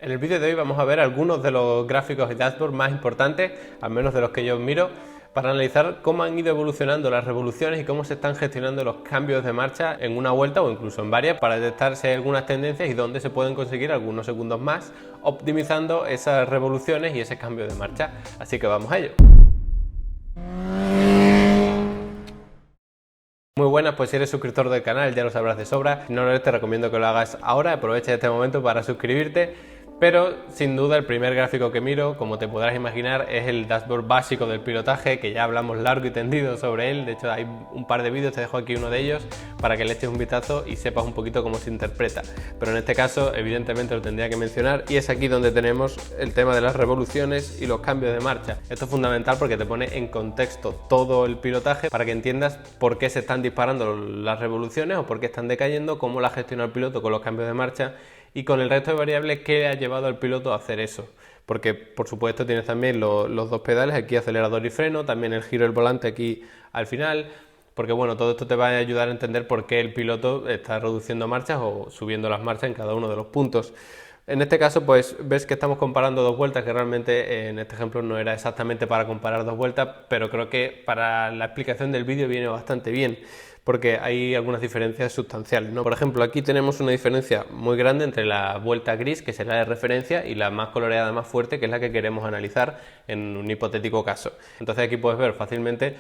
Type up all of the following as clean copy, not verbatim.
En el vídeo de hoy vamos a ver algunos de los gráficos y dashboards más importantes, al menos de los que yo miro, para analizar cómo han ido evolucionando las revoluciones y cómo se están gestionando los cambios de marcha en una vuelta o incluso en varias, para detectar si hay algunas tendencias y dónde se pueden conseguir algunos segundos más, optimizando esas revoluciones y ese cambio de marcha. Así que vamos a ello. Muy buenas, pues si eres suscriptor del canal ya lo sabrás de sobra. Si no lo eres, te recomiendo que lo hagas ahora, aprovecha este momento para suscribirte. Pero sin duda el primer gráfico que miro, como te podrás imaginar, es el dashboard básico del pilotaje, que ya hablamos largo y tendido sobre él. De hecho hay un par de vídeos, te dejo aquí uno de ellos para que le eches un vistazo y sepas un poquito cómo se interpreta. Pero en este caso evidentemente lo tendría que mencionar, y es aquí donde tenemos el tema de las revoluciones y los cambios de marcha. Esto es fundamental porque te pone en contexto todo el pilotaje para que entiendas por qué se están disparando las revoluciones o por qué están decayendo, cómo la gestiona el piloto con los cambios de marcha y con el resto de variables que ha llevado al piloto a hacer eso. Porque por supuesto tienes también los dos pedales, aquí acelerador y freno, también el giro del volante aquí al final, porque bueno, todo esto te va a ayudar a entender por qué el piloto está reduciendo marchas o subiendo las marchas en cada uno de los puntos. En este caso pues ves que estamos comparando dos vueltas, que realmente en este ejemplo no era exactamente para comparar dos vueltas, pero creo que para la explicación del vídeo viene bastante bien, porque hay algunas diferencias sustanciales, ¿no? Por ejemplo, aquí tenemos una diferencia muy grande entre la vuelta gris, que será de referencia, y la más coloreada, más fuerte, que es la que queremos analizar en un hipotético caso. Entonces aquí puedes ver fácilmente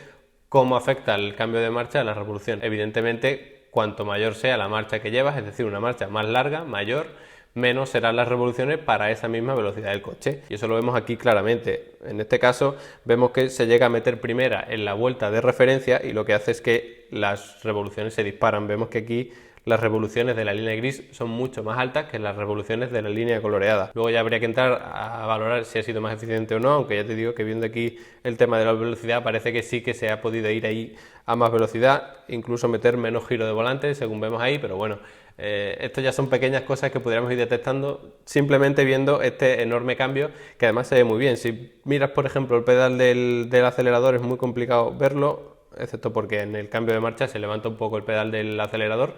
cómo afecta el cambio de marcha a la revolución. Evidentemente, cuanto mayor sea la marcha que llevas, es decir, una marcha más larga, mayor, menos serán las revoluciones para esa misma velocidad del coche. Y eso lo vemos aquí claramente. En este caso vemos que se llega a meter primera en la vuelta de referencia y lo que hace es que las revoluciones se disparan. Vemos que aquí las revoluciones de la línea gris son mucho más altas que las revoluciones de la línea coloreada. Luego ya habría que entrar a valorar si ha sido más eficiente o no, aunque ya te digo que viendo aquí el tema de la velocidad parece que sí que se ha podido ir ahí a más velocidad, incluso meter menos giro de volante según vemos ahí, pero bueno, esto ya son pequeñas cosas que podríamos ir detectando simplemente viendo este enorme cambio, que además se ve muy bien. Si miras por ejemplo el pedal del acelerador, es muy complicado verlo, excepto porque en el cambio de marcha se levanta un poco el pedal del acelerador,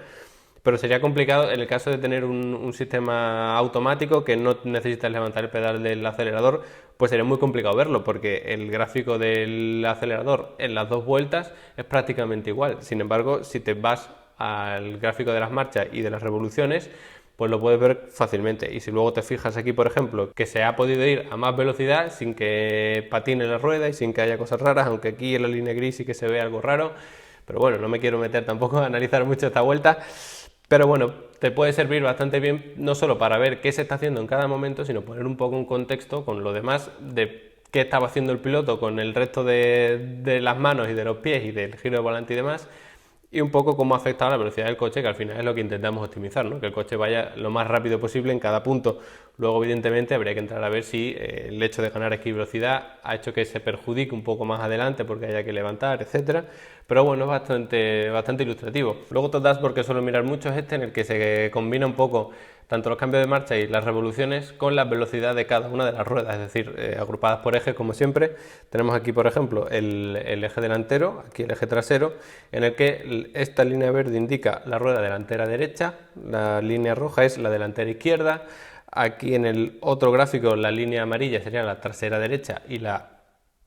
pero sería complicado en el caso de tener un sistema automático que no necesitas levantar el pedal del acelerador, pues sería muy complicado verlo, porque el gráfico del acelerador en las dos vueltas es prácticamente igual. Sin embargo, si te vas al gráfico de las marchas y de las revoluciones, pues lo puedes ver fácilmente. Y si luego te fijas aquí, por ejemplo, que se ha podido ir a más velocidad sin que patine la rueda y sin que haya cosas raras, aunque aquí en la línea gris sí que se ve algo raro, pero bueno, no me quiero meter tampoco a analizar mucho esta vuelta. Pero bueno, te puede servir bastante bien no solo para ver qué se está haciendo en cada momento, sino poner un poco en contexto con lo demás de qué estaba haciendo el piloto con el resto de las manos y de los pies y del giro de volante y demás, y un poco cómo ha afectado la velocidad del coche, que al final es lo que intentamos optimizar, ¿no? Que el coche vaya lo más rápido posible en cada punto. Luego, evidentemente, habría que entrar a ver si el hecho de ganar aquí velocidad ha hecho que se perjudique un poco más adelante porque haya que levantar, etcétera. Pero bueno, es bastante ilustrativo. Luego, otro dashboard que suelo mirar mucho es este, en el que se combina un poco tanto los cambios de marcha y las revoluciones con la velocidad de cada una de las ruedas, es decir, agrupadas por ejes como siempre. Tenemos aquí, por ejemplo, el eje delantero, aquí el eje trasero, en el que esta línea verde indica la rueda delantera derecha, la línea roja es la delantera izquierda, aquí en el otro gráfico la línea amarilla sería la trasera derecha y la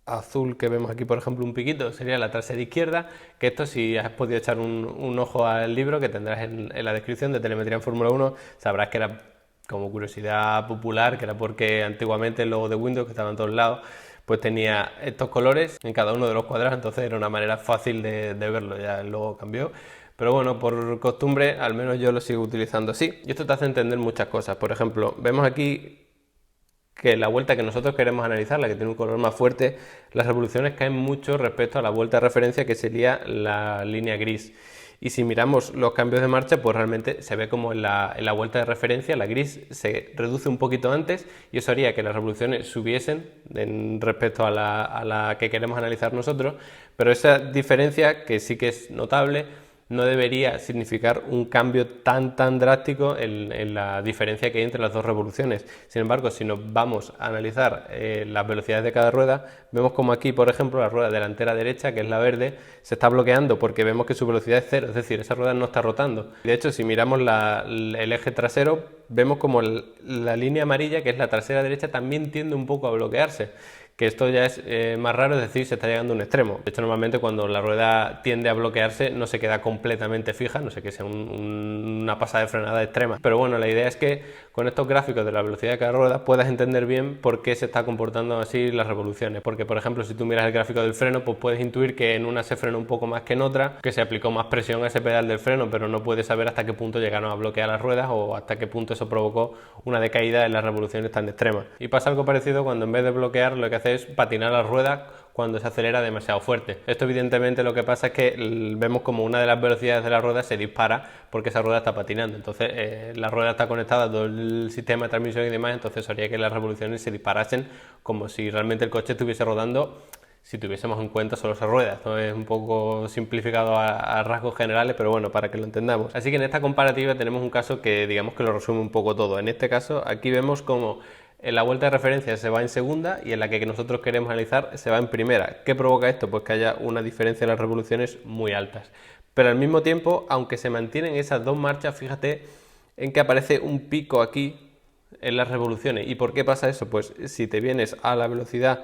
azul que vemos aquí, por ejemplo, un piquito, sería la trasera izquierda, que esto si has podido echar un ojo al libro que tendrás en la descripción de Telemetría en Fórmula 1, sabrás que era como curiosidad popular, que era porque antiguamente el logo de Windows, que estaba en todos lados, pues tenía estos colores en cada uno de los cuadrados, entonces era una manera fácil de verlo, ya el logo cambió. Pero bueno, por costumbre, al menos yo lo sigo utilizando así. Y esto te hace entender muchas cosas. Por ejemplo, vemos aquí que la vuelta que nosotros queremos analizar, la que tiene un color más fuerte, las revoluciones caen mucho respecto a la vuelta de referencia, que sería la línea gris. Y si miramos los cambios de marcha, pues realmente se ve como en la vuelta de referencia la gris se reduce un poquito antes, y eso haría que las revoluciones subiesen respecto a la que queremos analizar nosotros, pero esa diferencia, que sí que es notable, no debería significar un cambio tan drástico en la diferencia que hay entre las dos revoluciones. Sin embargo, si nos vamos a analizar las velocidades de cada rueda, vemos como aquí, por ejemplo, la rueda delantera derecha, que es la verde, se está bloqueando porque vemos que su velocidad es cero, es decir, esa rueda no está rotando. De hecho, si miramos el eje trasero, vemos como la línea amarilla, que es la trasera derecha, también tiende un poco a bloquearse. Que esto ya es más raro, es decir, se está llegando a un extremo. De hecho, normalmente cuando la rueda tiende a bloquearse no se queda completamente fija, no sé que sea una pasada de frenada extrema. Pero bueno, la idea es que con estos gráficos de la velocidad de cada rueda puedas entender bien por qué se está comportando así las revoluciones. Porque, por ejemplo, si tú miras el gráfico del freno, pues puedes intuir que en una se frenó un poco más que en otra, que se aplicó más presión a ese pedal del freno, pero no puedes saber hasta qué punto llegaron a bloquear las ruedas o hasta qué punto eso provocó una decaída en las revoluciones tan extremas. Y pasa algo parecido cuando en vez de bloquear lo que hace es patinar la rueda cuando se acelera demasiado fuerte. Esto evidentemente lo que pasa es que vemos como una de las velocidades de la rueda se dispara porque esa rueda está patinando. Entonces la rueda está conectada a todo el sistema de transmisión y demás, entonces haría que las revoluciones se disparasen como si realmente el coche estuviese rodando si tuviésemos en cuenta solo esas ruedas. Esto es un poco simplificado a rasgos generales, pero bueno, para que lo entendamos. Así que en esta comparativa tenemos un caso que digamos que lo resume un poco todo. En este caso aquí vemos como en la vuelta de referencia se va en segunda y en la que nosotros queremos analizar se va en primera. ¿Qué provoca esto? Pues que haya una diferencia en las revoluciones muy altas. Pero al mismo tiempo, aunque se mantienen esas dos marchas, fíjate en que aparece un pico aquí en las revoluciones. ¿Y por qué pasa eso? Pues si te vienes a la velocidad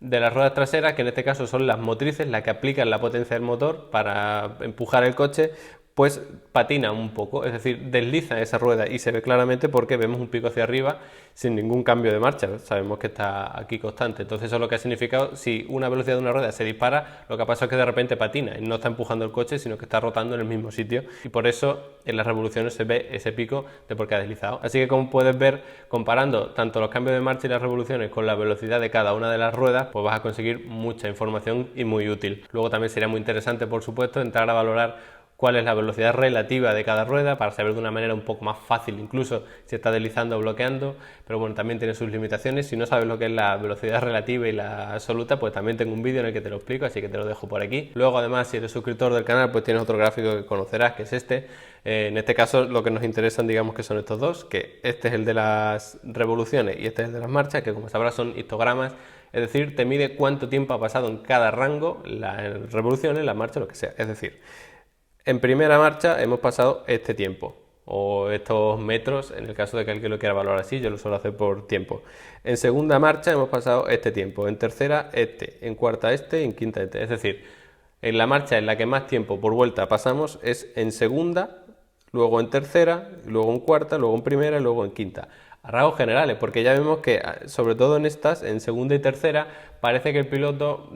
de las ruedas traseras, que en este caso son las motrices, las que aplican la potencia del motor para empujar el coche, pues patina un poco, es decir, desliza esa rueda y se ve claramente porque vemos un pico hacia arriba sin ningún cambio de marcha, sabemos que está aquí constante. Entonces eso es lo que ha significado, si una velocidad de una rueda se dispara, lo que pasa es que de repente patina y no está empujando el coche, sino que está rotando en el mismo sitio y por eso en las revoluciones se ve ese pico de porque ha deslizado. Así que como puedes ver, comparando tanto los cambios de marcha y las revoluciones con la velocidad de cada una de las ruedas, pues vas a conseguir mucha información y muy útil. Luego también sería muy interesante, por supuesto, entrar a valorar cuál es la velocidad relativa de cada rueda para saber de una manera un poco más fácil incluso si está deslizando o bloqueando, pero bueno, también tiene sus limitaciones. Si no sabes lo que es la velocidad relativa y la absoluta, pues también tengo un vídeo en el que te lo explico, así que te lo dejo por aquí. Luego además, si eres suscriptor del canal, pues tienes otro gráfico que conocerás, que es este. En este caso lo que nos interesan, digamos que son estos dos, que este es el de las revoluciones y este es el de las marchas, que como sabrás son histogramas. Es decir, te mide cuánto tiempo ha pasado en cada rango, las revoluciones, la marcha, lo que sea. Es decir, en primera marcha hemos pasado este tiempo o estos metros, en el caso de que alguien lo quiera valorar así, yo lo suelo hacer por tiempo. En segunda marcha hemos pasado este tiempo, en tercera este, en cuarta este, en quinta este. Es decir, en la marcha en la que más tiempo por vuelta pasamos es en segunda, luego en tercera, luego en cuarta, luego en primera y luego en quinta. A rasgos generales, porque ya vemos que, sobre todo en estas, en segunda y tercera, parece que el piloto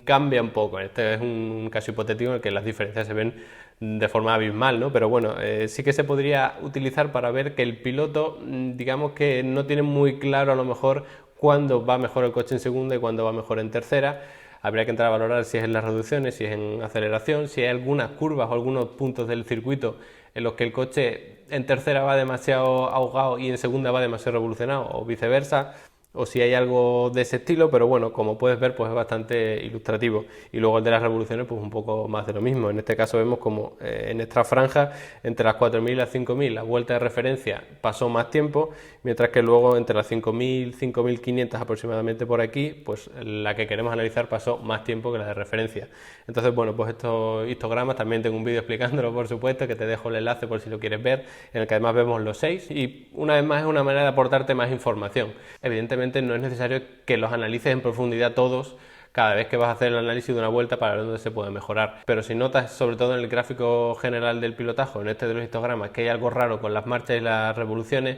cambia un poco. Este es un caso hipotético en el que las diferencias se ven de forma abismal, ¿no? Pero bueno, sí que se podría utilizar para ver que el piloto, digamos que no tiene muy claro a lo mejor cuándo va mejor el coche en segunda y cuándo va mejor en tercera. Habría que entrar a valorar si es en las reducciones, si es en aceleración, si hay algunas curvas o algunos puntos del circuito en los que el coche en tercera va demasiado ahogado y en segunda va demasiado revolucionado o viceversa, o si hay algo de ese estilo, pero bueno, como puedes ver, pues es bastante ilustrativo. Y luego el de las revoluciones, pues un poco más de lo mismo. En este caso vemos como en esta franja, entre las 4.000 y las 5.000, la vuelta de referencia pasó más tiempo, mientras que luego entre las 5.000, 5.500 aproximadamente por aquí, pues la que queremos analizar pasó más tiempo que la de referencia. Entonces, bueno, pues estos histogramas, también tengo un vídeo explicándolo, por supuesto, que te dejo el enlace por si lo quieres ver, en el que además vemos los 6 y una vez más es una manera de aportarte más información. Evidentemente no es necesario que los analices en profundidad todos cada vez que vas a hacer el análisis de una vuelta para ver dónde se puede mejorar. Pero si notas, sobre todo en el gráfico general del pilotaje, en este de los histogramas, que hay algo raro con las marchas y las revoluciones,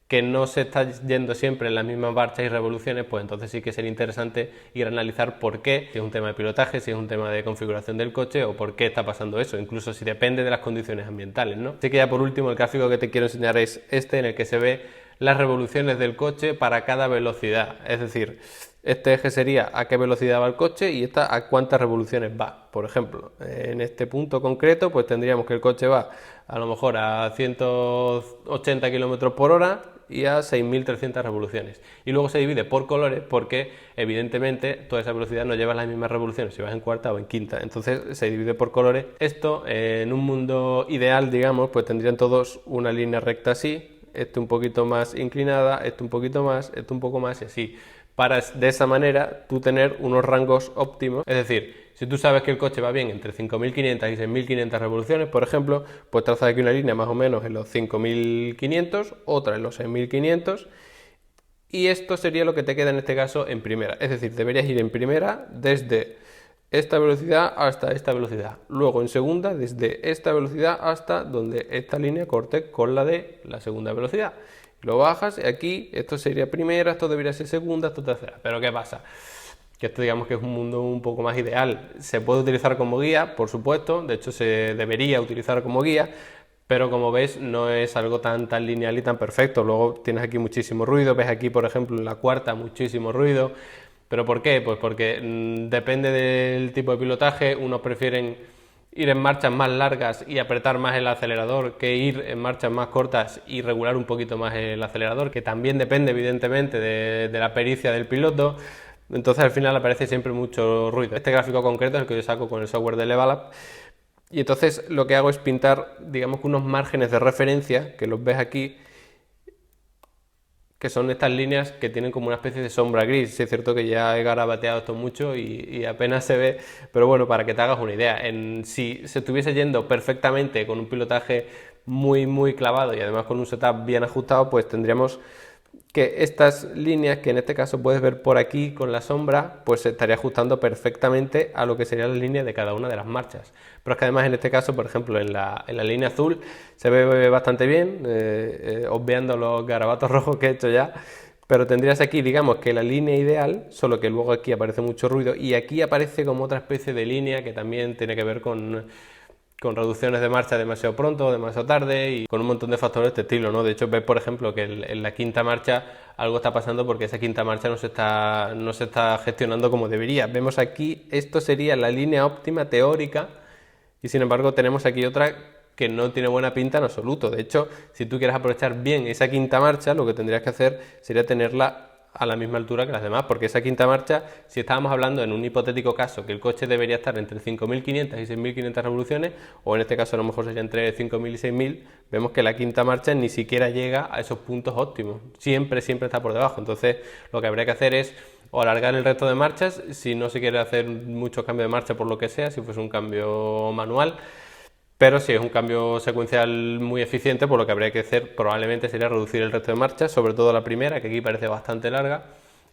que no se está yendo siempre en las mismas marchas y revoluciones, pues entonces sí que sería interesante ir a analizar por qué, si es un tema de pilotaje, si es un tema de configuración del coche o por qué está pasando eso, incluso si depende de las condiciones ambientales, ¿no? Así que ya por último el gráfico que te quiero enseñar es este, en el que se ve las revoluciones del coche para cada velocidad, es decir, este eje sería a qué velocidad va el coche y esta a cuántas revoluciones va. Por ejemplo, en este punto concreto, pues tendríamos que el coche va a lo mejor a 180 km por hora y a 6.300 revoluciones. Y luego se divide por colores porque evidentemente toda esa velocidad no lleva las mismas revoluciones si vas en cuarta o en quinta. Entonces se divide por colores. Esto en un mundo ideal, digamos, pues tendrían todos una línea recta así, esto un poquito más inclinada, esto un poquito más, esto un poco más y así. Para de esa manera tú tener unos rangos óptimos, es decir, si tú sabes que el coche va bien entre 5.500 y 6.500 revoluciones, por ejemplo, pues trazas aquí una línea más o menos en los 5.500, otra en los 6.500 y esto sería lo que te queda en este caso en primera, es decir, deberías ir en primera desde esta velocidad hasta esta velocidad, luego en segunda desde esta velocidad hasta donde esta línea corte con la de la segunda velocidad. Lo bajas y aquí esto sería primera, esto debería ser segunda, esto tercera. Pero ¿qué pasa? Que esto digamos que es un mundo un poco más ideal. Se puede utilizar como guía, por supuesto, de hecho se debería utilizar como guía, pero como ves no es algo tan lineal y tan perfecto. Luego tienes aquí muchísimo ruido, ves aquí por ejemplo en la cuarta muchísimo ruido. ¿Pero por qué? Pues porque depende del tipo de pilotaje, unos prefieren ir en marchas más largas y apretar más el acelerador que ir en marchas más cortas y regular un poquito más el acelerador, que también depende evidentemente de la pericia del piloto. Entonces al final aparece siempre mucho ruido. Este gráfico concreto es el que yo saco con el software de Levelab y entonces lo que hago es pintar, digamos que unos márgenes de referencia, que los ves aquí, que son estas líneas que tienen como una especie de sombra gris. Sí, es cierto que ya he garabateado esto mucho y apenas se ve, pero bueno, para que te hagas una idea, si se estuviese yendo perfectamente con un pilotaje muy clavado y además con un setup bien ajustado, pues tendríamos que estas líneas, que en este caso puedes ver por aquí con la sombra, pues se estaría ajustando perfectamente a lo que sería la línea de cada una de las marchas. Pero es que además en este caso, por ejemplo, en la línea azul se ve bastante bien, obviando los garabatos rojos que he hecho ya, pero tendrías aquí, digamos, que la línea ideal, solo que luego aquí aparece mucho ruido y aquí aparece como otra especie de línea que también tiene que ver con reducciones de marcha demasiado pronto o demasiado tarde y con un montón de factores de este estilo, ¿no? De hecho, ves, por ejemplo, que en la quinta marcha algo está pasando porque esa quinta marcha no se está gestionando como debería. Vemos aquí, esto sería la línea óptima teórica y sin embargo tenemos aquí otra que no tiene buena pinta en absoluto. De hecho, si tú quieres aprovechar bien esa quinta marcha, lo que tendrías que hacer sería tenerla a la misma altura que las demás, porque esa quinta marcha, si estábamos hablando en un hipotético caso que el coche debería estar entre 5.500 y 6.500 revoluciones, o en este caso a lo mejor sería entre 5.000 y 6.000, vemos que la quinta marcha ni siquiera llega a esos puntos óptimos, siempre está por debajo. Entonces lo que habría que hacer es o alargar el resto de marchas, si no se quiere hacer mucho cambio de marcha por lo que sea, si fuese un cambio manual. Pero si es un cambio secuencial muy eficiente, pues lo que habría que hacer probablemente sería reducir el resto de marchas, sobre todo la primera, que aquí parece bastante larga,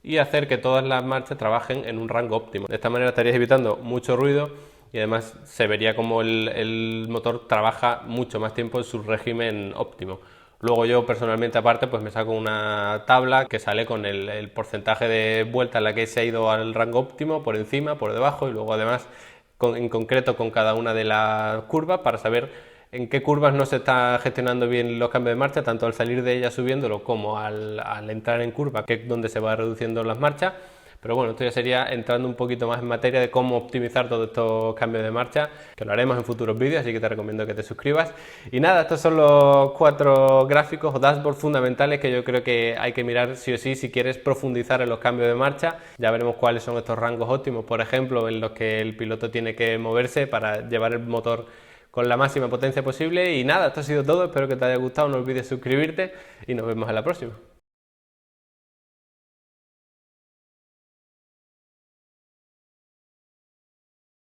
y hacer que todas las marchas trabajen en un rango óptimo. De esta manera estarías evitando mucho ruido y además se vería como el motor trabaja mucho más tiempo en su régimen óptimo. Luego yo personalmente aparte pues me saco una tabla que sale con el porcentaje de vuelta en la que se ha ido al rango óptimo, por encima, por debajo y luego además en concreto con cada una de las curvas para saber en qué curvas no se está gestionando bien los cambios de marcha, tanto al salir de ellas subiéndolo como al entrar en curva, que es donde se va reduciendo las marchas. Pero bueno, esto ya sería entrando un poquito más en materia de cómo optimizar todos estos cambios de marcha, que lo haremos en futuros vídeos, así que te recomiendo que te suscribas. Y nada, estos son los 4 gráficos o dashboards fundamentales que yo creo que hay que mirar sí o sí si quieres profundizar en los cambios de marcha. Ya veremos cuáles son estos rangos óptimos, por ejemplo, en los que el piloto tiene que moverse para llevar el motor con la máxima potencia posible. Y nada, esto ha sido todo, espero que te haya gustado, no olvides suscribirte y nos vemos en la próxima.